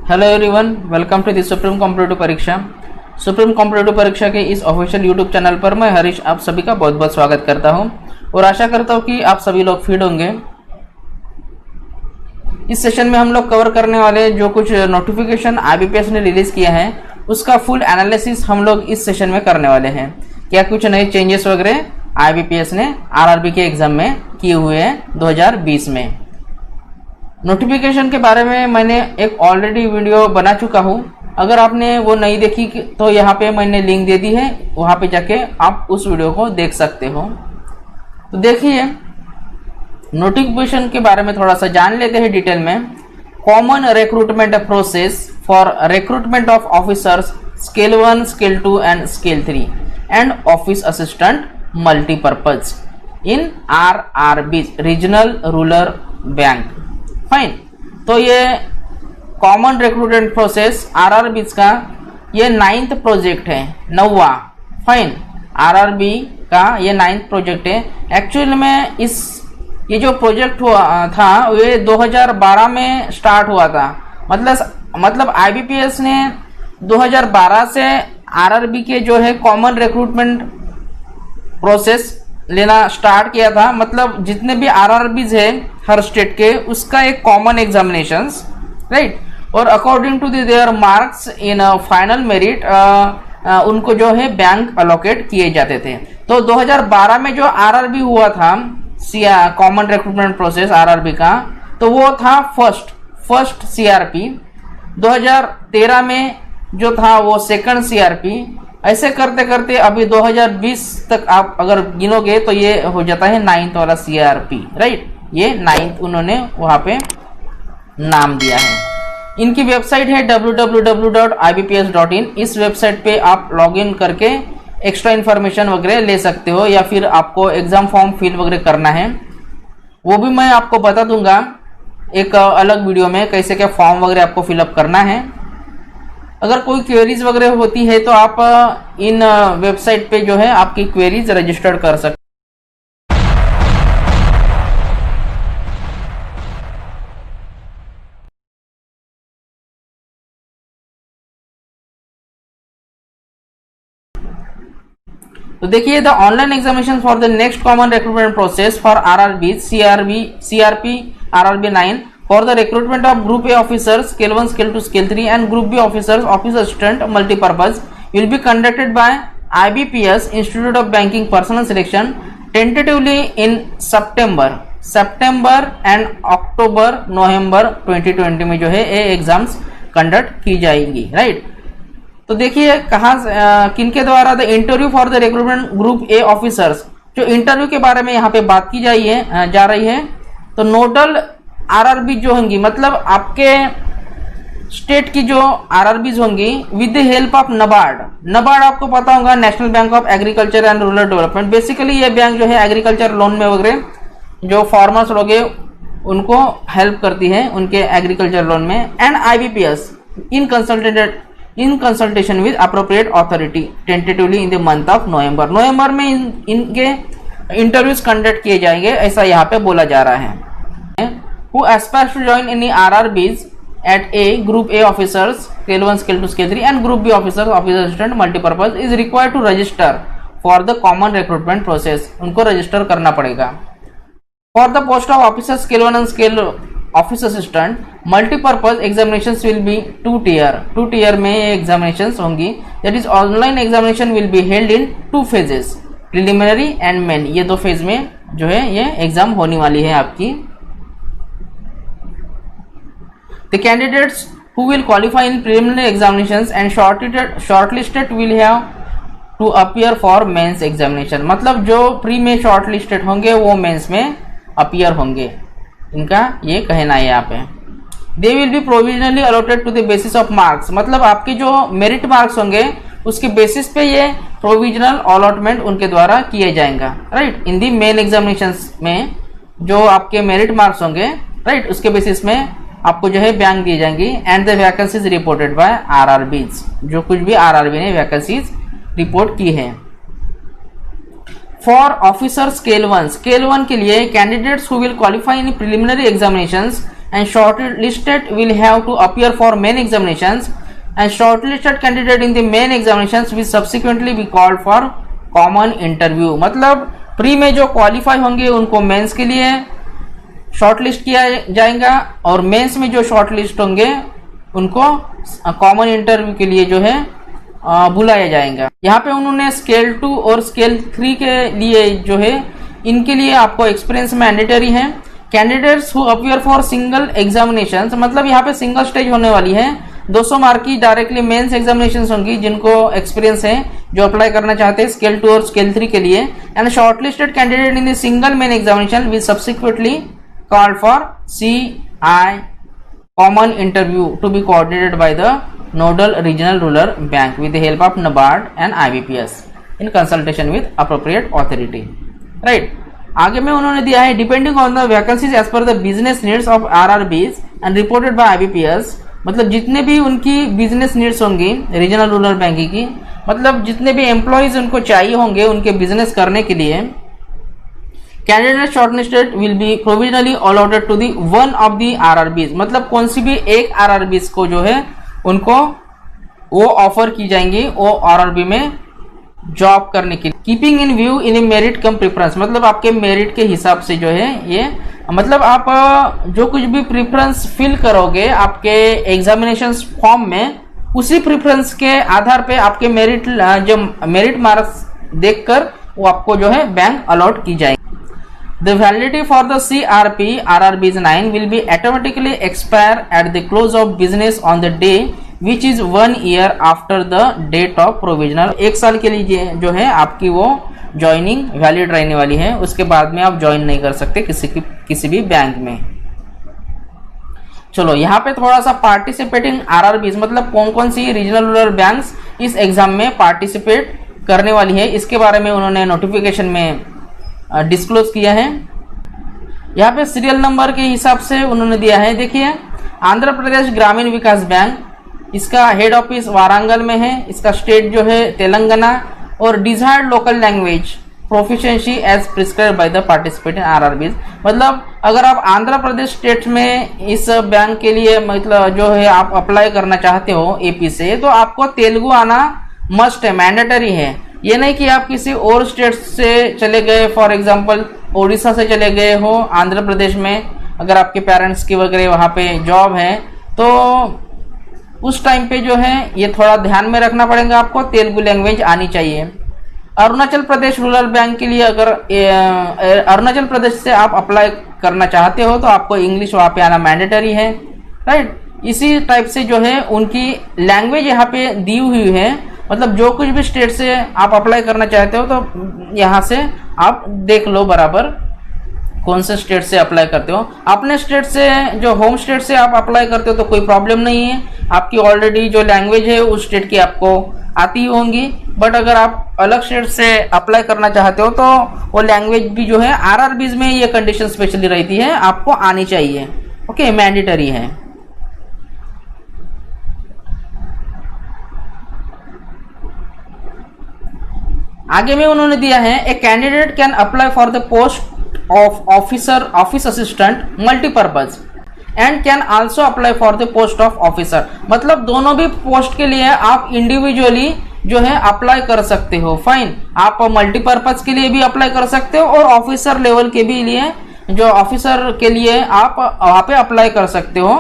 Hello everyone, welcome to the supreme competitive परीक्षा। Supreme competitive परीक्षा के इस ऑफिशियल यूट्यूब चैनल पर मैं हरीश आप सभी का बहुत बहुत स्वागत करता हूं और आशा करता हूं कि आप सभी लोग फिट होंगे। इस सेशन में हम लोग कवर करने वाले जो कुछ नोटिफिकेशन आईबीपीएस ने रिलीज किया है उसका फुल एनालिसिस हम लोग इस सेशन में करने वाले हैं। क्या कुछ नए चेंजेस वगैरह आईबीपीएस ने आरआरबी के एग्जाम में किए हुए हैं 2020 में। नोटिफिकेशन के बारे में मैंने एक ऑलरेडी वीडियो बना चुका हूं, अगर आपने वो नहीं देखी तो यहाँ पे मैंने लिंक दे दी है, वहां पे जाके आप उस वीडियो को देख सकते हो। तो देखिए, नोटिफिकेशन के बारे में थोड़ा सा जान लेते हैं डिटेल में। Common recruitment process for recruitment of officers scale 1, scale 2 and scale 3 and office assistant multipurpose in RRB regional rural bank. Fine, तो ये कॉमन रिक्रूटमेंट प्रोसेस आरआरबी का ये 9th प्रोजेक्ट है, 9वां। फाइन, आरआरबी का ये 9th प्रोजेक्ट है। Actual में ये जो प्रोजेक्ट हुआ था ये 2012 में स्टार्ट हुआ था। मतलब आईबीपीएस ने 2012 से आरआरबी के जो है कॉमन रिक्रूटमेंट प्रोसेस लेना स्टार्ट किया था। मतलब जितने भी आरआरबीज है हर स्टेट के उसका एक कॉमन एग्जामिनेशंस, राइट, और according to their marks in final merit उनको जो है बैंक अलोकेट किए जाते थे। तो 2012 में जो आरआरबी हुआ था कॉमन रिक्रूटमेंट प्रोसेस आरआरबी का, तो वो था फर्स्ट सीआरपी। 2013 में जो था वो सेकंड सीआरपी। ऐसे करते करते अभी 2020 तक आप अगर गिनोगे तो ये हो जाता है 9th वाला सीआरपी, राइट। ये 9th उन्होंने वहां पे नाम दिया है। इनकी वेबसाइट है www.ibps.in। इस वेबसाइट पे आप लॉगिन करके एक्स्ट्रा इन्फॉर्मेशन वगैरह ले सकते हो, या फिर आपको एग्जाम फॉर्म फिल वगैरह करना है वो भी मैं आपको बता दूंगा एक अलग वीडियो में, कैसे क्या फॉर्म वगैरह आपको फिलअप करना है। अगर कोई क्वेरीज वगैरह होती है तो आप इन वेबसाइट पे जो है आपकी क्वेरीज रजिस्टर्ड कर सकते। तो देखिए, the online examination for the next common recruitment process for RRB CRP RRB 9 for the recruitment of group A officers scale 1, scale 2, scale 3 and group B officers office assistant multipurpose will be conducted by IBPS Institute of Banking Personnel Selection tentatively in September and October November 2020 में जो है ये exams conduct की जाएंगी, right. तो देखिए कहाँ किनके द्वारा the interview for the recruitment group A officers, जो इंटरव्यू के बारे में यहाँ पे बात की जा रही है। तो नोडल आरआरबी जो होंगी, मतलब आपके स्टेट की जो आरआरबीज होंगी with the help of NABARD आपको पता होगा, national bank of agriculture and rural development. Basically ये बैंक जो है एग्रीकल्चर लोन में वगैरह जो फार्मर्स लोग हैं उनको हेल्प करती है उनके एग्रीकल्चर लोन में। And IBPS in consultation with appropriate authority tentatively in the month of November में इनके इंटरव्यूज कंडक्ट किए जाएंगे, ऐसा यहाँ पे बोला जा रहा है। Who aspires to join any RRBs at A, Group A officers, Scale 1, Scale 2, Scale 3 and Group B officers, Office Assistant, Multipurpose is required to register for the common recruitment process। उनको रजिस्टर करना पड़ेगा। For the post of officer Scale 1 and Scale Office Assistant, Multipurpose examinations will be 2 tier में examinations होंगी। That is online examination will be held in 2 phases, preliminary and main। ये 2 phase में जो है ये एग्जाम होने वाली है आपकी। The candidates who will qualify in preliminary examinations and shortlisted will have to appear for mains examination। मतलब जो प्री में शॉर्टलिस्टेड होंगे वो मेंस में अपीयर होंगे, इनका ये कहना है यहाँ पे। They will be provisionally allotted to the basis of marks। मतलब आपके जो मेरिट मार्क्स होंगे उसके बेसिस पे ये प्रोविजनल अलॉटमेंट उनके द्वारा किए जाएंगे, राइट। इन दी मेन एग्जामिनेशंस में जो आपके मेरिट मार्क्स होंगे, राइट, उसके बेसिस में आपको जो है बैंक दी जाएंगी। And the vacancies reported by RRBs, जो कुछ भी आरआरबी ने वैकेंसीज रिपोर्ट की है। फॉर ऑफिसर स्केल 1 के लिए candidates who will qualify in preliminary examinations and shortlisted will have to appear for main examinations, and shortlisted candidate in the main examinations will subsequently be called for common interview। मतलब pre में जो qualify होंगे उनको mains के लिए shortlist किया जाएगा और मेंस में जो शॉर्टलिस्ट होंगे उनको कॉमन इंटरव्यू के लिए जो है बुलाया जाएगा। यहाँ पे उन्होंने स्केल 2 और स्केल 3 के लिए जो है इनके लिए आपको एक्सपीरियंस मैंडेटरी है। Candidates who appear for single examinations, मतलब यहाँ पे सिंगल स्टेज होने वाली है, 200 मार्क की डायरेक्टली मेंस एग्जामिनेशंस होंगी जिनको एक्सपीरियंस है जो अप्लाई करना चाहते हैं स्केल 2 और स्केल 3 के लिए। And shortlisted candidate in the single main examination will subsequently called for CI common interview to be coordinated by the nodal regional rural bank with the help of NABARD and IBPS in consultation with appropriate authority, right। आगे में उन्होंने दिया है depending on the vacancies as per the business needs of RRBs and reported by IBPS, मतलब जितने भी उनकी business needs होंगी रीजनल रूरल बैंक की, मतलब जितने भी एम्प्लॉयज उनको चाहिए होंगे उनके बिजनेस करने के लिए, candidate shortlisted will be provisionally allotted to the one of the RRBs, मतलब कौन सी भी एक RRBs को जो है उनको वो ऑफर की जाएंगी वो RRB में जॉब करने के लिए। Keeping in view in merit come preference, मतलब आपके मेरिट के हिसाब से जो है ये, मतलब आप जो कुछ भी प्रेफरेंस फिल करोगे आपके एग्जामिनेशन फॉर्म में उसी प्रेफरेंस के आधार पे आपके मेरिट जो मेरिट मार्क्स देखकर वो आपको जो है बैंक अलॉट की जाएगी। The validity for the CRP RRBs 9 will be automatically expire at the close of business on the day which is 1 year after the date of provisional। एक साल के लिए जो है आपकी वो ज्वाइनिंग वैलिड रहने वाली है, उसके बाद में आप ज्वाइन नहीं कर सकते किसी भी बैंक में। चलो यहाँ पे थोड़ा सा पार्टिसिपेटिंग RRBs, मतलब कौन कौन सी रीजनल रूरल बैंक्स इस एग्जाम में पार्टिसिपेट करने वाली है इसके बारे में उन्होंने नोटिफिकेशन में डिस्क्लोज किया है। यहाँ पे सीरियल नंबर के हिसाब से उन्होंने दिया है, देखिए आंध्र प्रदेश ग्रामीण विकास बैंक, इसका हेड ऑफिस वारंगल में है, इसका स्टेट जो है तेलंगाना, और desired local language proficiency as prescribed by the participating RRBs, मतलब अगर आप आंध्र प्रदेश स्टेट में इस बैंक के लिए मतलब जो है आप अप्लाई करना चाहते हो AP से, तो आपको तेलुगु आना मस्ट है, मैंडेटरी है। ये नहीं कि आप किसी और स्टेट से चले गए, फॉर एग्जांपल उड़ीसा से चले गए हो आंध्र प्रदेश में, अगर आपके पेरेंट्स की वगैरह वहाँ पे जॉब है तो उस टाइम पे जो है ये थोड़ा ध्यान में रखना पड़ेगा, आपको तेलुगु लैंग्वेज आनी चाहिए। अरुणाचल प्रदेश रूरल बैंक के लिए अगर अरुणाचल प्रदेश से आप अप्लाई करना चाहते हो तो आपको इंग्लिश वहाँ पे आना मैंडेटरी है, राइट। इसी टाइप से जो है उनकी लैंग्वेज यहाँ पे दी हुई है, मतलब जो कुछ भी स्टेट से आप अप्लाई करना चाहते हो तो यहाँ से आप देख लो बराबर कौन से स्टेट से अप्लाई करते हो। अपने स्टेट से जो होम स्टेट से आप अप्लाई करते हो तो कोई प्रॉब्लम नहीं है, आपकी ऑलरेडी जो लैंग्वेज है उस स्टेट की आपको आती होंगी। बट अगर आप अलग स्टेट से अप्लाई करना चाहते हो तो वो लैंग्वेज भी जो है RRBs में ये कंडीशन स्पेशली रहती है, आपको आनी चाहिए, ओके, मैंडेटरी है। आगे में उन्होंने दिया है a candidate can apply for the post of office assistant multipurpose and can also apply for the post of officer, मतलब दोनों भी पोस्ट के लिए आप इंडिविजुअली जो है अप्लाई कर सकते हो। फाइन, आप मल्टीपर्पज के लिए भी अप्लाई कर सकते हो और ऑफिसर लेवल के भी लिए जो ऑफिसर के लिए आप वहां पे अप्लाई कर सकते हो।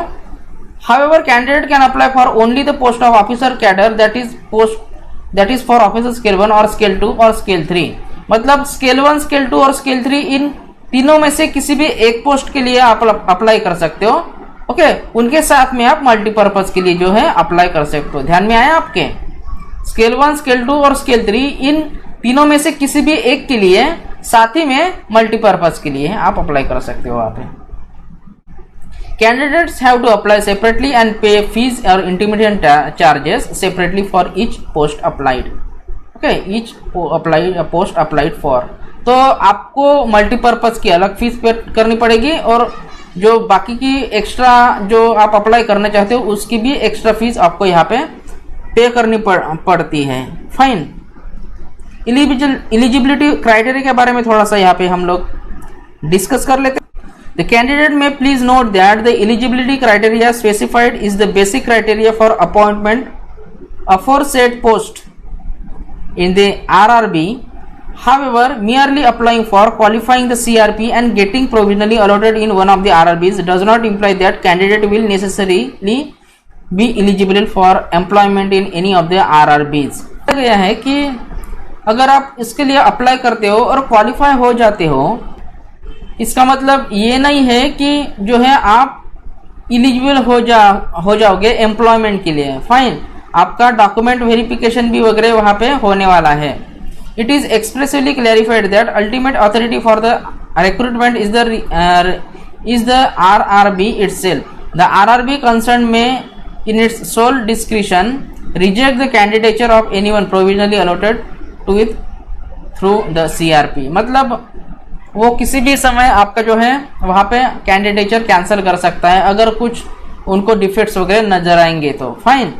However candidate can apply for only the post of officer cadre that is for officer scale 1 और स्केल 2 और स्केल 3, मतलब स्केल 1, स्केल 2 और स्केल 3 इन तीनों में से किसी भी एक पोस्ट के लिए आप अप्लाई कर सकते हो, ओके। उनके साथ में आप मल्टीपर्पज के लिए जो है अप्लाई कर सकते हो। ध्यान में आया आपके? स्केल 1, स्केल 2 और स्केल 3 इन तीनों में से किसी भी एक के लिए साथ ही में मल्टीपर्पज के लिए आप अप्लाई कर सकते हो। आप candidates have to apply separately and pay fees और intimation charges separately for each post applied, okay, each post applied for. तो आपको मल्टीपर्पज की अलग फीस पे करनी पड़ेगी और जो बाकी की एक्स्ट्रा जो आप अप्लाई करना चाहते हो उसकी भी एक्स्ट्रा फीस आपको यहाँ पे करनी पड़ती है। फाइन, एलिजिबिलिटी क्राइटेरिया के बारे में थोड़ा सा यहाँ पे हम लोग डिस्कस कर लेते हैं। The candidate may please note that the eligibility criteria specified is the basic criteria for appointment aforesaid post in the RRB. However, merely applying for qualifying the CRP and getting provisionally allotted in one of the RRBs does not imply that candidate will necessarily be eligible for employment in any of the RRBs. गया है कि अगर आप इसके लिए apply करते हो और क्वालिफाई हो जाते हो, इसका मतलब ये नहीं है कि जो है आप इलिजिबल हो जाओगे एम्प्लॉयमेंट के लिए. फाइन, आपका डॉक्यूमेंट वेरिफिकेशन भी वगैरह वहां पे होने वाला है. It is expressively clarified that ultimate authority for the recruitment is the RRB itself. The RRB concerned may in its sole discretion reject the candidature of anyone provisionally allotted to it through the CRP. मतलब वो किसी भी समय आपका जो है वहां पे कैंडिडेचर कैंसिल कर सकता है अगर कुछ उनको डिफेक्ट्स वगैरह नजर आएंगे तो. फाइन,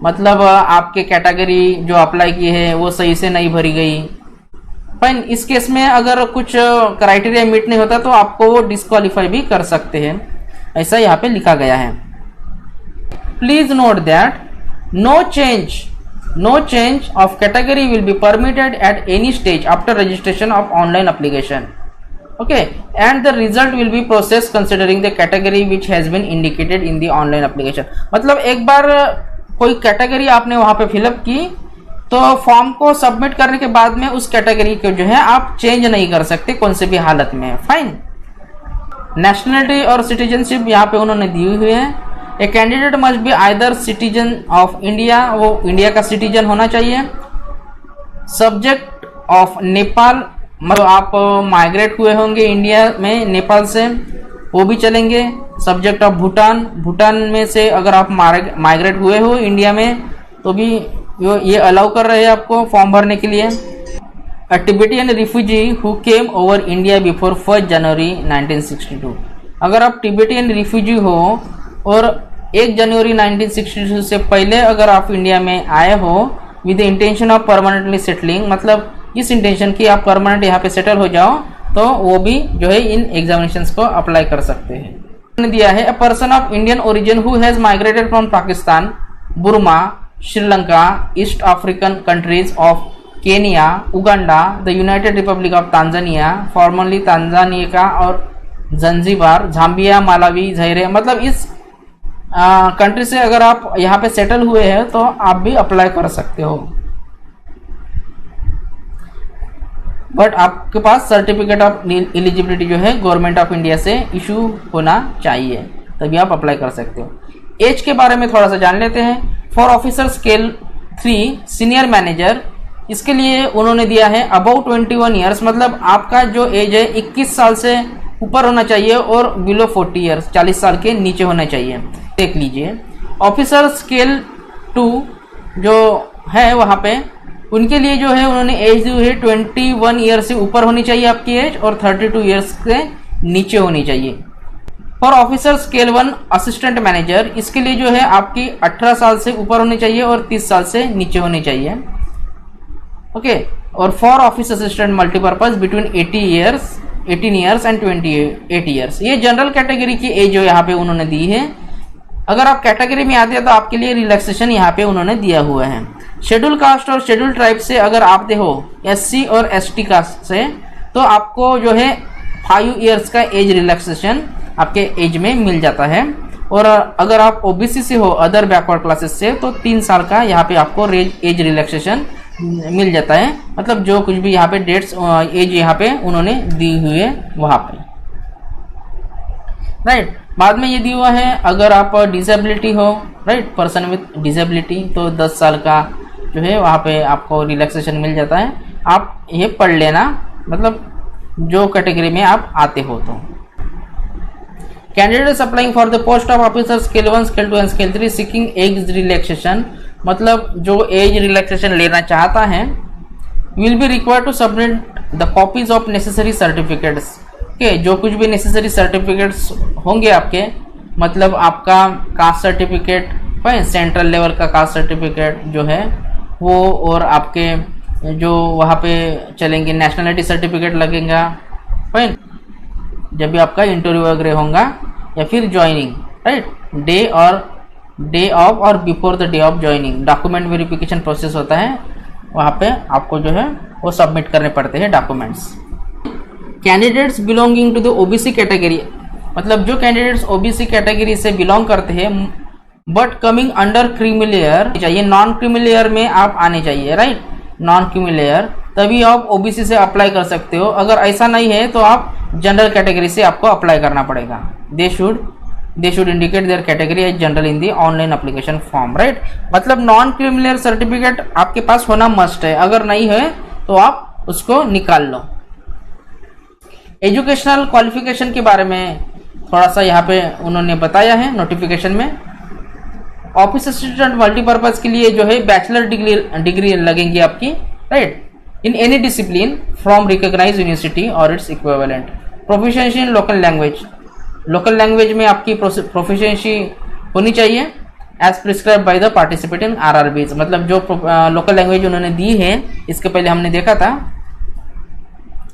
मतलब आपके कैटेगरी जो अप्लाई की है वो सही से नहीं भरी गई. फाइन, इस केस में अगर कुछ क्राइटेरिया मीट नहीं होता तो आपको वो डिस्क्वालीफाई भी कर सकते हैं. ऐसा यहाँ पे लिखा गया है. Please note that no change of category will be permitted at any stage after registration of online application. Okay, and the result will be processed considering the category which has been indicated in the online application. मतलब एक बार कोई category आपने वहां पे fill up की तो form को submit करने के बाद में उस कैटेगरी को जो है आप चेंज नहीं कर सकते कौन से भी हालत में. फाइन, नेशनलिटी और सिटीजनशिप यहाँ पे उन्होंने दी हुई है. A candidate must be either citizen of India, वो इंडिया का सिटीजन होना चाहिए. सब्जेक्ट ऑफ नेपाल, मतलब आप माइग्रेट हुए होंगे इंडिया में नेपाल से, वो भी चलेंगे. सब्जेक्ट ऑफ भूटान, भूटान में से अगर आप माइग्रेट हुए हो इंडिया में तो भी ये अलाउ कर रहे हैं आपको फॉर्म भरने के लिए. A Tibetan refugee who came over India before 1 January 1962. अगर आप टिबेटियन रिफ्यूजी हो और 1 जनवरी 1962 से पहले अगर आप इंडिया में आए हो with the intention of permanently settling, मतलब इस इंटेंशन की आप परमानेंट यहाँ पे सेटल हो जाओ, तो वो भी जो है इन एग्जामिनेशंस को अप्लाई कर सकते हैं. दिया है, a person of Indian origin who has migrated from Pakistan, Burma, Sri Lanka, east African countries of Kenya, Uganda, the United Republic of Tanzania, formerly Tanzania और जंजीबार, झाम्बिया, मालावी, ज़ाइरे, मतलब इस कंट्री से अगर आप यहाँ पे सेटल हुए हैं तो आप भी अप्लाई कर सकते हो. बट आपके पास सर्टिफिकेट ऑफ एलिजिबिलिटी जो है गवर्नमेंट ऑफ इंडिया से इशू होना चाहिए, तभी आप अप्लाई कर सकते हो. एज के बारे में थोड़ा सा जान लेते हैं. For officer scale 3 senior manager, इसके लिए उन्होंने दिया है अबाउट 21 ईयर्स, मतलब आपका जो एज है 21 साल से ऊपर होना चाहिए और बिलो 40 ईयर्स 40 साल के नीचे होना चाहिए. देख लीजिए, ऑफिसर स्केल 2 जो है वहाँ पे उनके लिए जो है उन्होंने एज दी है 21 ईयर से ऊपर होनी चाहिए आपकी एज और 32 ईयर्स से नीचे होनी चाहिए. For officer scale 1 assistant manager, इसके लिए जो है आपकी 18 साल से ऊपर होनी चाहिए और 30 साल से नीचे होनी चाहिए. ओके, और for office assistant multipurpose between 18 years and 28 years. ये जनरल कैटेगरी की एज जो यहाँ पे उन्होंने दी है. अगर आप कैटेगरी में आते हैं तो आपके लिए रिलैक्सेशन यहाँ पे उन्होंने दिया हुआ है. शेड्यूल कास्ट और शेड्यूल ट्राइब से अगर आप हो SC और ST कास्ट से, तो आपको जो है 5 ईयर्स का एज रिलैक्सेशन आपके एज में मिल जाता है. और अगर आप OBC से हो, अदर बैकवर्ड क्लासेस से, तो 3 साल का यहाँ पे आपको एज रिलैक्सेशन मिल जाता है. मतलब जो कुछ भी यहाँ पे डेट्स एज यहाँ पे उन्होंने दी हुई है वहाँ पे, राइट. बाद में ये दिया हुआ है अगर आप डिसेबिलिटी हो, राइट, पर्सन विथ डिसेबिलिटी, तो 10 साल का जो है वहाँ पे आपको रिलैक्सेशन मिल जाता है. आप ये पढ़ लेना, मतलब जो कैटेगरी में आप आते हो. तो candidates applying for the post of officer scale 1, scale 2 and scale 3 seeking age relaxation, मतलब जो एज रिलैक्सेशन लेना चाहता है will be required to submit the copies of necessary certificates. के जो कुछ भी नेसेसरी सर्टिफिकेट्स होंगे आपके, मतलब आपका कास्ट सर्टिफिकेट, सेंट्रल लेवल का कास्ट सर्टिफिकेट जो है वो, और आपके जो वहाँ पे चलेंगे नेशनलिटी सर्टिफिकेट लगेगा, फाइन. जब भी आपका इंटरव्यू वगैरह होगा या फिर ज्वाइनिंग, राइट, डे ऑफ और before the day of joining document verification process होता है, वहाँ पे आपको जो है वो सबमिट करने पड़ते हैं documents. Candidates belonging to the OBC category, मतलब जो कैंडिडेट्स ओबीसी कैटेगरी से बिलोंग करते हैं but coming under creamy layer चाहिए, नॉन क्रीमी लेयर में आप आने चाहिए, राइट, नॉन क्रीमी लेयर, तभी आप ओबीसी से अप्लाई कर सकते हो। अगर ऐसा नहीं है तो आप जनरल कैटेगरी से आपको अप्लाई करना पड़ेगा। They should indicate their category as general in the online application form, right. मतलब नॉन क्रीमी लेयर सर्टिफिकेट आपके पास होना मस्ट है, अगर नहीं है तो आप उसको निकाल लो। एजुकेशनल क्वालिफिकेशन के बारे में थोड़ा सा यहाँ पे उन्होंने बताया है नोटिफिकेशन में। ऑफिस असिस्टेंट मल्टीपर्पज के लिए जो है बैचलर डिग्री लगेंगी आपकी, right, in any discipline from recognised university और its equivalent. Proficiency in local language में आपकी प्रोफिशिएंसी होनी चाहिए as prescribe by the participant in RRBs. मतलब जो लोकल लैंग्वेज उन्होंने दी है, इसके पहले हमने देखा था,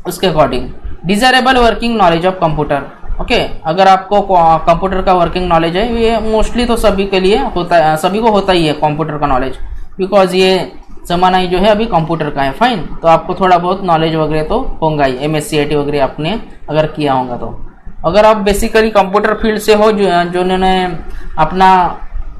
उसके according. Desirable working knowledge of computer, okay, अगर आपको कंप्यूटर का वर्किंग नॉलेज है, ये मोस्टली तो सभी के लिए होता है, सभी को होता ही है कंप्यूटर का नॉलेज, बिकॉज ये जमाना ही जो है अभी कंप्यूटर का है, फाइन। तो आपको थोड़ा बहुत नॉलेज वगैरह तो होगा ही, MSc IT वगैरह आपने अगर किया होगा तो। अगर आप बेसिकली कंप्यूटर फील्ड से हो, जो उन्होंने अपना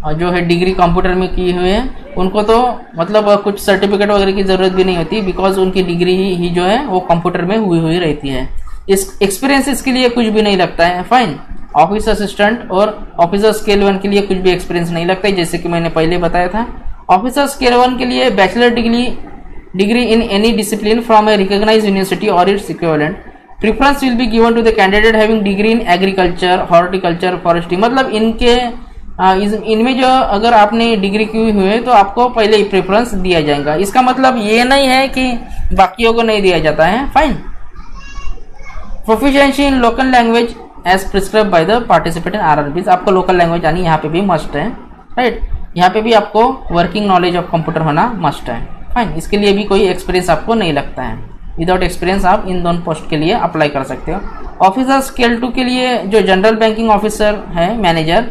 जो है डिग्री कंप्यूटर में की हुई है, उनको तो मतलब कुछ सर्टिफिकेट वगैरह की ज़रूरत भी नहीं होती, बिकॉज उनकी डिग्री ही जो है वो कंप्यूटर में हुई रहती है। इस एक्सपीरियंस इसके लिए कुछ भी नहीं लगता है, फाइन। ऑफिस असिस्टेंट और ऑफिसर स्केल 1 के लिए कुछ भी एक्सपीरियंस नहीं लगता है, जैसे कि मैंने पहले बताया था। ऑफिसर स्केल 1 के लिए bachelor degree in any discipline from a recognised university और its equivalent. Preference will be given to the candidate having degree in agriculture, horticulture, forestry. मतलब इनमें जो अगर आपने डिग्री की हुई है तो आपको पहले ही प्रेफरेंस दिया जाएगा। इसका मतलब ये नहीं है कि बाकियों को नहीं दिया जाता है, fine. Proficiency in local language as prescribe by the participant in RRBs. आपको लोकल लैंग्वेज आनी यहाँ पे भी मस्ट है, राइट। यहाँ पे भी आपको वर्किंग नॉलेज ऑफ कंप्यूटर होना मस्ट है, फाइन। इसके लिए भी कोई एक्सपीरियंस आपको नहीं लगता है। विदाउट एक्सपीरियंस आप इन दोनों पोस्ट के लिए अप्लाई कर सकते हो। ऑफिसर स्केल 2 के लिए जो जनरल बैंकिंग ऑफिसर है, मैनेजर,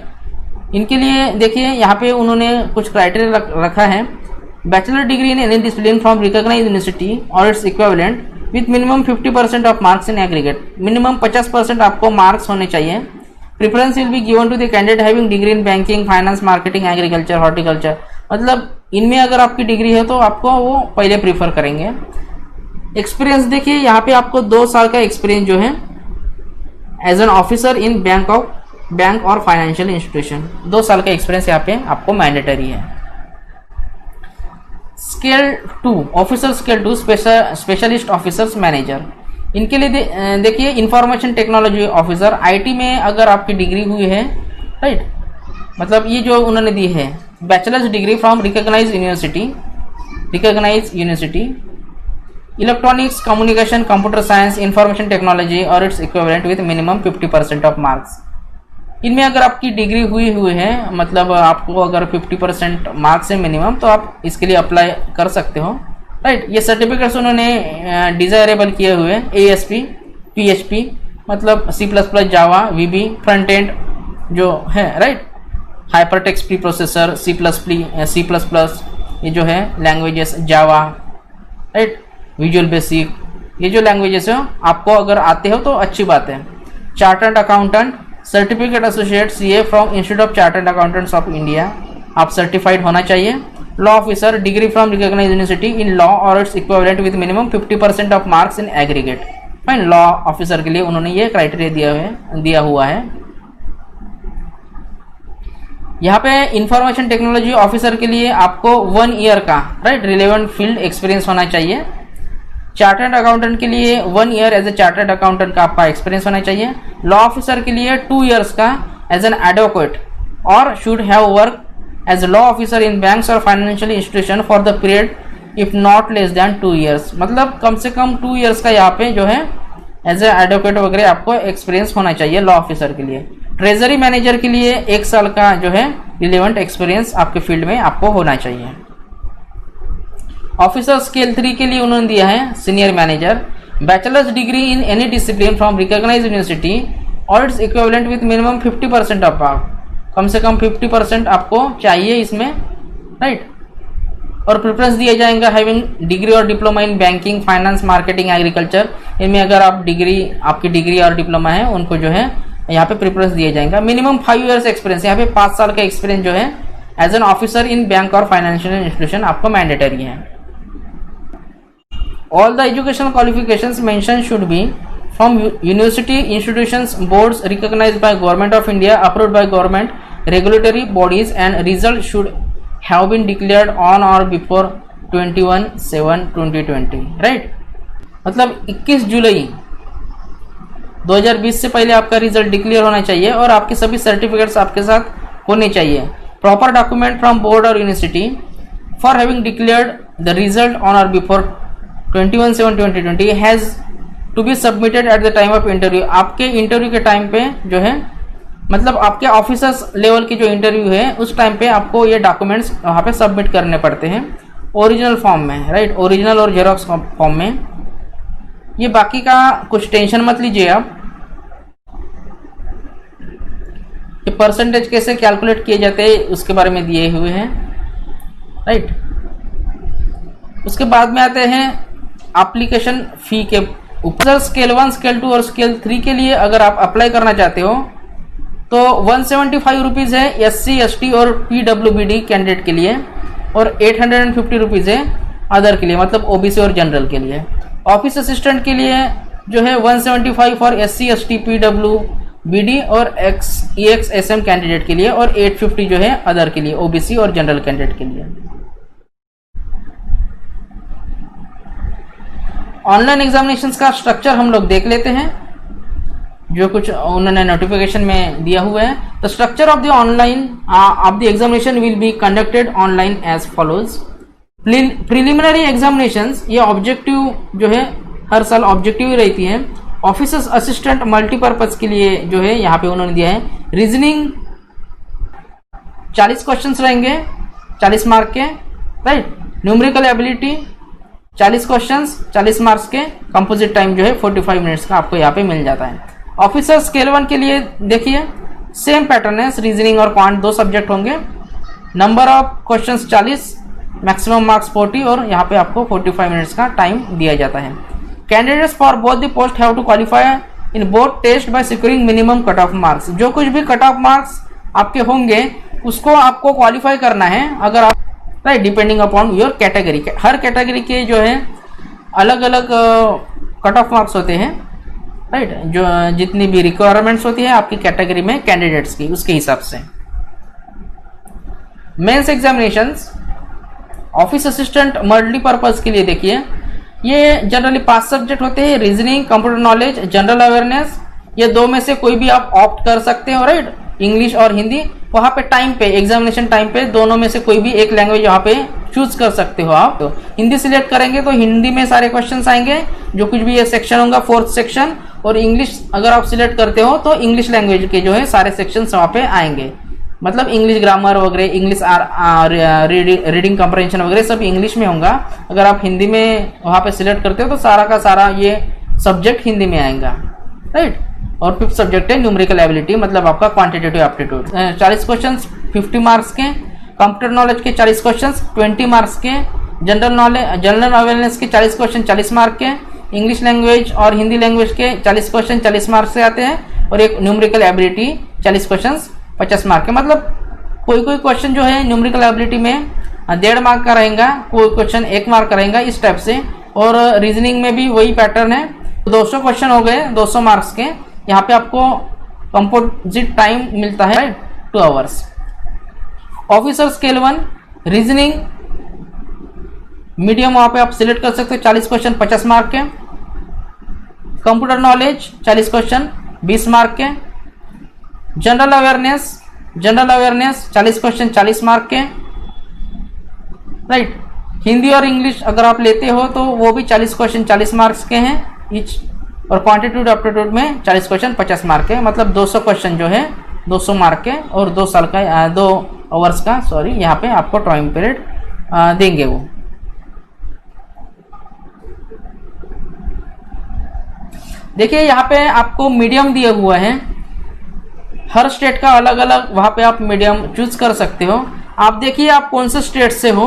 इनके लिए देखिए यहाँ पे उन्होंने कुछ क्राइटेरिया रखा है। Bachelor degree in any discipline from recognised university और its equivalent with minimum 50% of marks in aggregate. Minimum 50% आपको मार्क्स होने चाहिए। Preference will be given to the candidate having degree in banking, finance, marketing, agriculture, horticulture. मतलब इनमें अगर आपकी degree है तो आपको वो पहले प्रीफर करेंगे। एक्सपीरियंस देखिए यहाँ पे आपको 2 साल का एक्सपीरियंस जो है as an officer in bank और फाइनेंशियल इंस्टीट्यूशन, 2 साल का एक्सपीरियंस यहाँ पे आपको मैंडेटरी है। Scale 2 officer scale 2 specialist officers manager, इनके लिए देखिए इंफॉर्मेशन टेक्नोलॉजी ऑफिसर, आईटी में अगर आपकी डिग्री हुई है, राइट, मतलब ये जो उन्होंने दी है bachelors degree from recognised university, electronics, communication, computer science, information technology और its equivalent with minimum 50% of marks. इनमें अगर आपकी डिग्री हुई है, मतलब आपको अगर 50% मार्क्स है मिनिमम, तो आप इसके लिए अप्लाई कर सकते हो, राइट। ये सर्टिफिकेट्स उन्होंने डिजायरेबल किए हुए हैं। ASP, PHP, मतलब C++, जावा, VB, फ्रंट एंड जो है, right, hypertext pre processor, C++, ये जो है लैंग्वेजेस, जावा, राइट, विजुअल बेसिक, ये जो लैंग्वेजेस है आपको अगर आते हो तो अच्छी बात है। Chartered accountant, certificate associate CA from institute of chartered accountants of India, आप सर्टिफाइड होना चाहिए। Law officer, degree from recognised university in law और its equivalent with minimum 50% of marks in aggregate, fine. Law officer के लिए उन्होंने ये criteria दिया हुआ है। यहाँ पे इंफॉर्मेशन टेक्नोलॉजी ऑफिसर के लिए आपको 1 ईयर का, राइट, रिलेवेंट फील्ड एक्सपीरियंस होना चाहिए। चार्टर्ड अकाउंटेंट के लिए 1 year as a chartered accountant का आपका एक्सपीरियंस होना चाहिए। लॉ ऑफिसर के लिए 2 ईयर्स का एज एन एडवोकेट और should have work as law officer in banks और financial institution for the period if not less than 2 years. मतलब कम से कम 2 ईयर्स का यहाँ पे जो है एज ए एडवोकेट वगैरह आपको एक्सपीरियंस होना चाहिए लॉ ऑफिसर के लिए। ट्रेजरी मैनेजर के लिए 1 साल का जो है रिलेवेंट एक्सपीरियंस आपके फील्ड में आपको होना चाहिए। ऑफिसर स्केल 3 के लिए उन्होंने दिया है senior manager. Bachelors degree in any discipline from recognised university और its equivalent with minimum 50% of marks, कम से कम 50% आपको चाहिए इसमें, राइट। और प्रेफरेंस दिया जाएगा हैविंग डिग्री और diploma in banking, finance, marketing, agriculture. इनमें अगर आप आपकी डिग्री और डिप्लोमा है उनको जो है यहाँ पे प्रेफरेंस दिया जाएगा। मिनिमम 5 इयर्स एक्सपीरियंस, यहाँ पे 5 साल का एक्सपीरियंस जो है as an officer in bank और फाइनेंशियल इंस्टीट्यूशन आपको मैंडेटरी है। All the educational qualifications mention should be from university institutions boards recognised by government of India, approved by government regulatory bodies and result should have been declared on और before 21/7/2020, right. मतलब 21 जुलाई 2020 से पहले आपका result declare होना चाहिए और आपके सभी सर्टिफिकेट्स आपके साथ होने चाहिए। प्रॉपर डॉक्यूमेंट फ्रॉम बोर्ड और university for having declared the result on और before 21/7/2020 has to be submitted at the time of interview. आपके इंटरव्यू के टाइम पे जो है, मतलब आपके ऑफिसर्स लेवल की जो इंटरव्यू है उस टाइम पे आपको ये डॉक्यूमेंट्स वहाँ पे सबमिट करने पड़ते हैं ओरिजिनल फॉर्म में, राइट, ओरिजिनल और जेरोक्स फॉर्म में। ये बाकी का कुछ टेंशन मत लीजिए आप। ये परसेंटेज कैसे कैलकुलेट किए जाते हैं उसके बारे में दिए हुए हैं, राइट। उसके बाद में आते हैं एप्लीकेशन फी के ऊपर। स्केल 1, स्केल 2 और स्केल 3 के लिए अगर आप अप्लाई करना चाहते हो तो 175 रुपीज़ है SC ST और PWBD कैंडिडेट के लिए और 850 रुपीज़ है अदर के लिए, मतलब OBC और जनरल के लिए। ऑफिस असिस्टेंट के लिए जो है 175 फॉर SC ST PWBD और EXSM कैंडिडेट के लिए और 850 जो है अदर के लिए, OBC और जनरल कैंडिडेट के लिए। ऑनलाइन एग्जामिनेशंस का स्ट्रक्चर हम लोग देख लेते हैं जो कुछ उन्होंने नोटिफिकेशन में दिया हुआ है। The structure of the online of the examination will be conducted online as follows. Preliminary examinations, ये ऑब्जेक्टिव जो है हर साल ऑब्जेक्टिव ही रहती है। ऑफिसर्स असिस्टेंट मल्टीपर्पज के लिए जो है यहाँ पे उन्होंने दिया है रीजनिंग 40 क्वेश्चंस रहेंगे 40 मार्क के, right. Numerical ability 40 questions 40 marks के, कंपोजिट टाइम जो है 45 मिनट्स का आपको यहाँ पे मिल जाता है। ऑफिसर स्केल 1 के लिए देखिए सेम पैटर्न है, रीजनिंग और क्वांट 2 सब्जेक्ट होंगे। Number of questions 40, maximum marks 40 और यहाँ पे आपको 45 मिनट्स का टाइम दिया जाता है। Candidates for both the post have to qualify in both test by securing minimum cut off marks. जो कुछ भी कट ऑफ मार्क्स आपके होंगे उसको आपको क्वालिफाई करना है अगर आप, right, depending upon your category. Her category के जो है अलग अलग कट ऑफ मार्क्स होते हैं, राइट, जो जितनी भी रिक्वायरमेंट्स होती है आपकी कैटेगरी में कैंडिडेट्स की, उसके हिसाब से। Mains examinations office assistant multipurpose के लिए देखिए ये जनरली 5 सब्जेक्ट होते हैं, reasoning, computer knowledge, general awareness. ये 2 में से कोई भी आप ऑप्ट कर सकते हो, राइट, इंग्लिश और हिंदी। वहां पे टाइम पे एग्जामिनेशन टाइम पे दोनों में से कोई भी एक लैंग्वेज यहाँ पे चूज कर सकते हो आप। तो हिंदी सिलेक्ट करेंगे तो हिंदी में सारे क्वेश्चंस आएंगे, जो कुछ भी ये सेक्शन होगा 4th सेक्शन। और इंग्लिश अगर आप सिलेक्ट करते हो तो इंग्लिश लैंग्वेज के जो है सारे सेक्शंस वहाँ पे आएंगे, मतलब इंग्लिश ग्रामर वगैरह, इंग्लिश रीडिंग कम्प्रहेंशन वगैरह सब इंग्लिश में होगा। अगर आप हिंदी में वहाँ पे सिलेक्ट करते हो तो सारा का सारा ये सब्जेक्ट हिंदी में आएगा, राइट। और 5th सब्जेक्ट है न्यूमेरिकल एबिलिटी, मतलब आपका क्वांटिटेटिव एप्टीट्यूड। 40 क्वेश्चन 50 मार्क्स के, कंप्यूटर नॉलेज के 40 क्वेश्चन 20 मार्क्स के, जनरल अवेयरनेस के 40 क्वेश्चन 40 मार्क के, इंग्लिश लैंग्वेज और हिंदी लैंग्वेज के 40 क्वेश्चन 40 मार्क्स से आते हैं, और एक न्यूमेरिकल एबिलिटी 40 क्वेश्चन 50 मार्क के। मतलब कोई कोई क्वेश्चन जो है न्यूमेरिकल एबिलिटी में 1.5 मार्क का रहेगा, कोई क्वेश्चन 1 मार्क का रहेगा, इस टाइप से। और रीजनिंग में भी वही पैटर्न है। 200 क्वेश्चन हो गए 200 मार्क्स के। यहाँ पे आपको कंपोजिट टाइम मिलता है 2 hours. Officer scale 1 reasoning medium वहां पे आप सिलेक्ट कर सकते हो, 40 क्वेश्चन 50 मार्क के। कंप्यूटर नॉलेज 40 क्वेश्चन 20 मार्क के। जनरल अवेयरनेस 40 क्वेश्चन 40 मार्क के, राइट। हिंदी और इंग्लिश अगर आप लेते हो तो वो भी 40 क्वेश्चन 40 मार्क्स के हैं ईच। और क्वांटिटेटिव एप्टीट्यूड में 40 क्वेश्चन 50 मार्क के, मतलब 200 क्वेश्चन जो है 200 मार्क के और 2 आवर्स का यहाँ पे आपको टाइम पीरियड देंगे वो। देखिए यहाँ पे आपको मीडियम दिया हुआ है, हर स्टेट का अलग अलग वहाँ पे आप मीडियम चूज कर सकते हो। आप देखिए आप कौन से स्टेट से हो।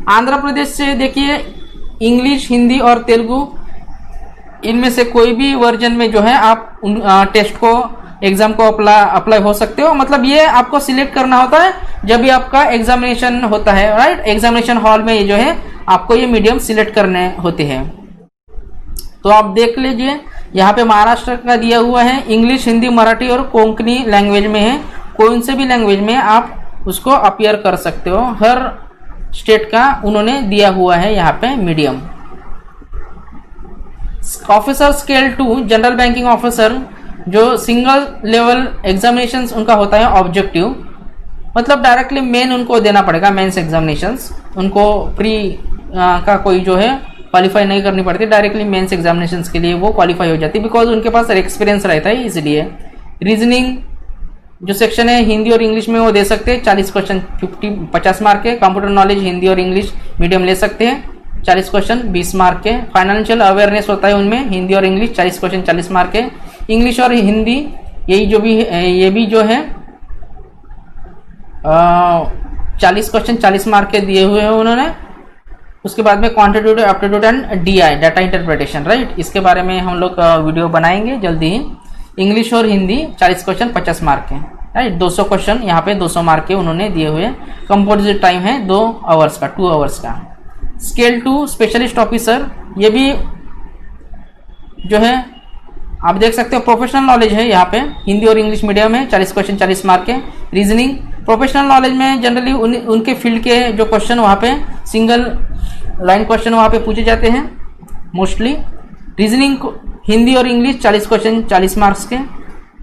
आंध्र प्रदेश से देखिए इंग्लिश, हिंदी और तेलुगु, इनमें से कोई भी वर्जन में जो है आप टेस्ट को, एग्जाम को अप्लाई हो सकते हो। मतलब ये आपको सिलेक्ट करना होता है जब भी आपका एग्जामिनेशन होता है, राइट। एग्जामिनेशन हॉल में ये जो है आपको ये मीडियम सिलेक्ट करने होते हैं। तो आप देख लीजिए यहाँ पे महाराष्ट्र का दिया हुआ है, इंग्लिश, हिंदी, मराठी और कोंकणी लैंग्वेज में है। कौन से भी लैंग्वेज में आप उसको अपीयर कर सकते हो, हर स्टेट का उन्होंने दिया हुआ है यहाँ पे medium. Officer scale 2 general banking officer, जो सिंगल लेवल एग्जामिनेशंस उनका होता है ऑब्जेक्टिव, मतलब डायरेक्टली मेन उनको देना पड़ेगा, मेंस एग्जामिनेशंस उनको प्री का कोई जो है क्वालिफाई नहीं करनी पड़ती, डायरेक्टली मेंस एग्जामिनेशंस के लिए वो क्वालिफाई हो जाती है, बिकॉज उनके पास एक्सपीरियंस रहता है इसलिए। रीजनिंग जो सेक्शन है हिंदी और इंग्लिश में वो दे सकते हैं 40 क्वेश्चन 50 मार्क के। कंप्यूटर नॉलेज हिंदी और इंग्लिश मीडियम ले सकते हैं 40 क्वेश्चन 20 मार्क के। फाइनेंशियल अवेयरनेस होता है उनमें हिंदी और इंग्लिश 40 क्वेश्चन 40 मार्क के। इंग्लिश और हिंदी यही जो भी ये भी जो है 40 क्वेश्चन 40 मार्क के दिए हुए हैं उन्होंने। उसके बाद में quantitative aptitude and DI data interpretation, right, इसके बारे में हम लोग वीडियो बनाएंगे जल्दी ही। इंग्लिश और हिंदी 40 क्वेश्चन 50 मार्क के, राइट। 200 क्वेश्चन यहाँ पे 200 मार्क के उन्होंने दिए हुए। कंपोजिट टाइम है 2 आवर्स का, 2 आवर्स का। स्केल 2 स्पेशलिस्ट ऑफिसर, ये भी जो है आप देख सकते हो प्रोफेशनल नॉलेज है यहाँ पे, हिंदी और इंग्लिश मीडियम है 40 क्वेश्चन 40 मार्क के। रीजनिंग प्रोफेशनल नॉलेज में जनरली उनके फील्ड के जो क्वेश्चन वहाँ पे सिंगल लाइन क्वेश्चन वहाँ पे पूछे जाते हैं मोस्टली। रीजनिंग हिंदी और इंग्लिश 40 क्वेश्चन 40 मार्क्स के।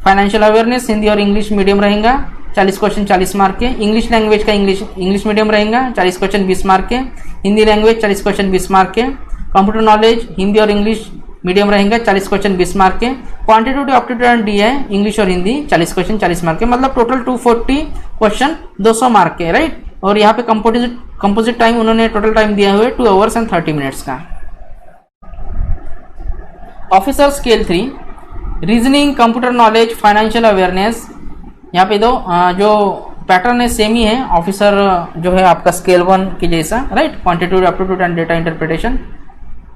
फाइनेंशियल अवेयरनेस हिंदी और इंग्लिश मीडियम रहेगा 40 क्वेश्चन 40 मार्क के। इंग्लिश लैंग्वेज का इंग्लिश मीडियम रहेगा 40 क्वेश्चन 20 मार्क के। हिंदी लैंग्वेज 40 क्वेश्चन 20 मार्क के। कंप्यूटर नॉलेज हिंदी और इंग्लिश मीडियम रहेंगे 40 क्वेश्चन 20 मार्क के। Quantitative aptitude and DI English और हिंदी 40 क्वेश्चन 40 मार्क के, मतलब टोटल 240 क्वेश्चन 200 मार्क के, राइट। और यहाँ पे कंपोजिट टाइम उन्होंने टोटल टाइम दिया हुआ है 2 आवर्स एंड 30 मिनट्स का। Officer scale 3 reasoning, computer knowledge, financial awareness, यहाँ पे जो पैटर्न है सेम ही है ऑफिसर जो है आपका स्केल 1 के जैसा, right. Quantitative aptitude and data interpretation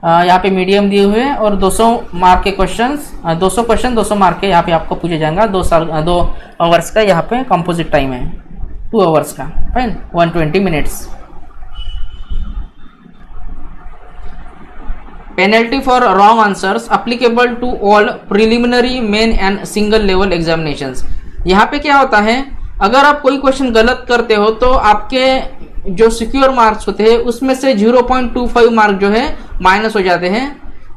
यहाँ पे मीडियम दिए हुए हैं और 200 मार्क के क्वेश्चंस 200 क्वेश्चन 200 मार्क के यहाँ पे आपको पूछे जाएगा। 2 आवर्स का यहाँ पे कंपोजिट टाइम है 2 आवर्स का, fine, 120 minutes. Penalty for wrong answers applicable to all preliminary, main and single level examinations. यहाँ पे क्या होता है, अगर आप कोई क्वेश्चन गलत करते हो तो आपके जो सिक्योर मार्क्स होते हैं उसमें से 0.25 मार्क जो है माइनस हो जाते हैं।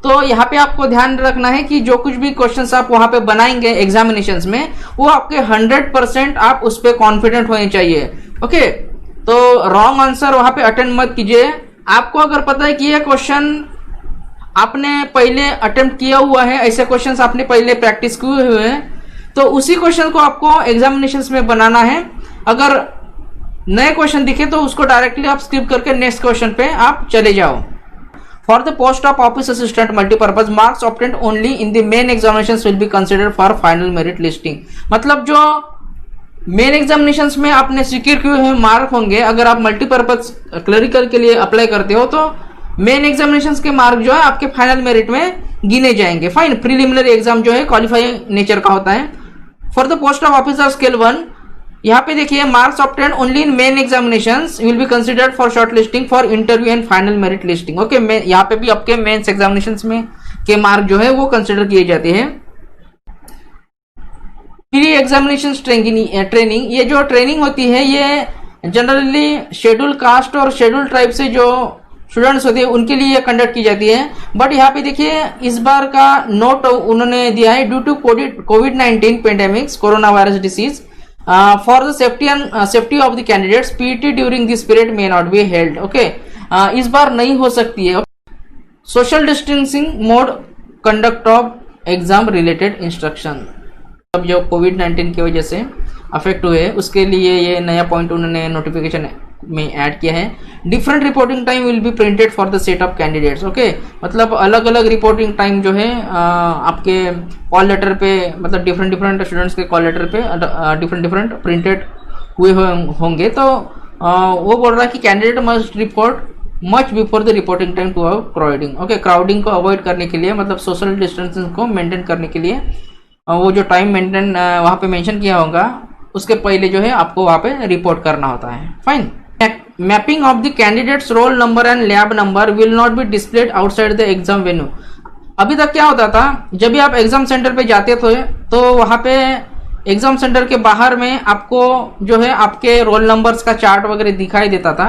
तो यहाँ पे आपको ध्यान रखना है कि जो कुछ भी क्वेश्चंस आप वहां पे बनाएंगे एग्जामिनेशंस में वो आपके 100% आप उस पर कॉन्फिडेंट होने चाहिए, ओके। तो रॉन्ग आंसर वहां पे अटेम्प्ट मत कीजिए। आपको अगर पता है कि ये क्वेश्चन आपने पहले अटेम्प्ट किया हुआ है, ऐसे क्वेश्चंस आपने पहले प्रैक्टिस किए हुए हैं, तो उसी क्वेश्चन को आपको एग्जामिनेशंस में बनाना है। अगर नए क्वेश्चन दिखे तो उसको डायरेक्टली आप स्किप करके नेक्स्ट क्वेश्चन पे आप चले जाओ। For the post of office assistant multipurpose marks obtained only in the main examinations will be considered for final merit listing. मतलब जो मेन एग्जामिनेशंस में आपने सिक्योर किए हुए मार्क होंगे, अगर आप मल्टीपर्पज क्लरिकल के लिए अप्लाई करते हो तो मेन एग्जामिनेशंस के मार्क जो है आपके फाइनल मेरिट में गिने जाएंगे, फाइन। प्रीलिमिनरी एग्जाम जो है क्वालिफाइंग नेचर का होता है। For the post of officer scale 1 यहाँ पे देखिए marks obtained only in main examinations will be considered for short listing for interview and final merit listing, okay. यहाँ पे भी आपके मेंस एग्जामिनेशंस में के मार्क जो है वो कंसिडर किए जाते हैं। प्री एग्जामिनेशन ट्रेनिंग, ये जो ट्रेनिंग होती है ये जनरली शेड्यूल कास्ट और शेड्यूल ट्राइब से जो स्टूडेंट्स होते हैं उनके लिए कंडक्ट की जाती है। बट यहाँ पे देखिए इस बार का नोट उन्होंने दिया है, ड्यू टू कोविड-19 pandemics corona virus disease for the safety of the candidates PET during this period may not be held, okay. इस बार नहीं हो सकती है। Social distancing mode conduct of exam related instruction, अब जो कोविड-19 की वजह से अफेक्ट हुए उसके लिए ये नया पॉइंट उन्होंने नोटिफिकेशन में ऐड किया है। Different reporting time will be printed for the set of candidates. Okay, मतलब अलग अलग रिपोर्टिंग टाइम जो है आपके कॉल लेटर पे, मतलब डिफरेंट स्टूडेंट्स के कॉल लेटर पे डिफरेंट प्रिंटेड हुए होंगे। तो वो बोल रहा है कि candidate must report much before the reporting time to avoid crowding. Okay, crowding को अवॉइड करने के लिए, मतलब सोशल डिस्टेंसिंग को मेंटेन करने के लिए वो जो टाइम मेंटेन वहाँ पे मेंशन किया होगा उसके पहले जो है आपको वहाँ पे रिपोर्ट करना होता है। Fine. Mapping of the candidates roll number and lab number will not be displayed outside the exam venue. अभी तक क्या होता था, जब भी आप एग्जाम सेंटर पे जाते थे तो वहाँ पे एग्जाम सेंटर के बाहर में आपको जो है आपके रोल नंबर्स का चार्ट वगैरह दिखाई देता था,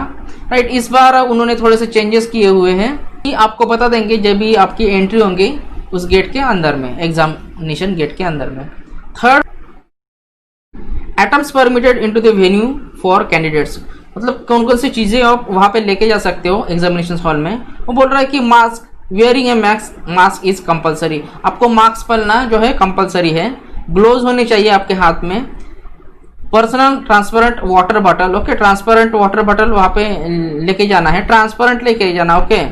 राइट। इस बार उन्होंने थोड़े से चेंजेस किए हुए हैं कि आपको बता देंगे जब भी आपकी एंट्री होंगी उस गेट के अंदर में, एग्जामिनेशन गेट के अंदर में। Third, atoms permitted into the venue for candidates, मतलब कौन कौन सी चीजें आप वहां पे लेके जा सकते हो एग्जामिनेशन हॉल में। वो बोल रहा है कि mask, wearing A mask is compulsory, आपको मास्क पहनना जो है कंपलसरी है। ग्लोव्स होने चाहिए आपके हाथ में। Personal transparent water bottle, okay, transparent water bottle वहां पे लेके जाना है, ट्रांसपेरेंट लेके जाना, ओके।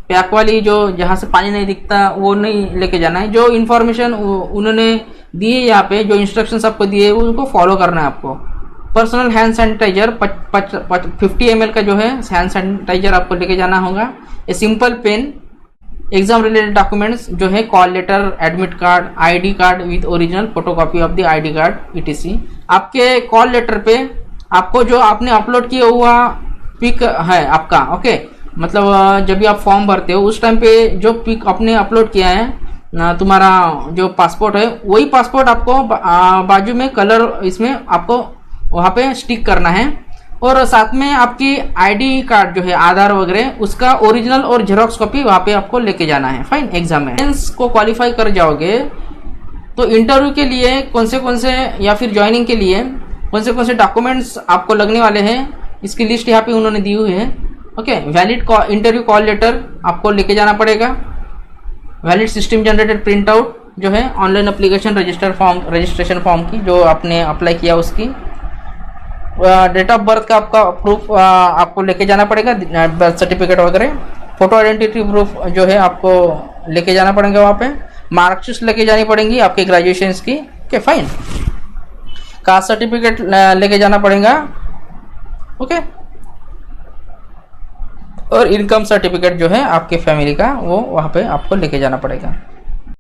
पैक वाली जो जहां से पानी नहीं दिखता वो नहीं लेके जाना है। जो इन्फॉर्मेशन उन्होंने दी है यहाँ पे, जो इंस्ट्रक्शंस आपको दिए उनको फॉलो करना है आपको। पर्सनल हैंड सैनिटाइजर 50 ml का जो है हैंड सैनिटाइजर आपको लेके जाना होगा। A simple pen, exam related documents जो है call letter, admit card, ID card with original photocopy of the ID card etc. आपके कॉल लेटर पे आपको जो आपने अपलोड किया हुआ पिक है आपका, ओके, मतलब जब भी आप फॉर्म भरते हो उस टाइम पे जो पिक आपने अपलोड किया है तुम्हारा जो पासपोर्ट है, वही पासपोर्ट आपको बाजू में कलर इसमें आपको वहाँ पे स्टिक करना है। और साथ में आपकी आईडी कार्ड जो है आधार वगैरह उसका ओरिजिनल और जेरोक्स कॉपी वहाँ पे आपको लेके जाना है। फाइन। एग्जाम में मेंस को क्वालिफाई कर जाओगे तो इंटरव्यू के लिए कौन से या फिर ज्वाइनिंग के लिए कौन से डॉक्यूमेंट्स आपको लगने वाले हैं इसकी लिस्ट यहाँ पे उन्होंने दी हुई है। Okay, valid interview call letter आपको लेके जाना पड़ेगा। Valid system generated print out जो है ऑनलाइन एप्लीकेशन रजिस्ट्रेशन फॉर्म की जो आपने अप्लाई किया उसकी। डेट ऑफ बर्थ का आपका प्रूफ आपको लेके जाना पड़ेगा, बर्थ सर्टिफिकेट वगैरह। फोटो आइडेंटिटी प्रूफ जो है आपको लेके जाना पड़ेगा वहाँ पे। मार्कशीट लेके जानी पड़ेंगी आपके ग्रेजुएशन की। Okay, fine. कास्ट सर्टिफिकेट लेके जाना पड़ेगा, ओके। और इनकम सर्टिफिकेट जो है आपके फैमिली का वो वहाँ पे आपको लेके जाना पड़ेगा।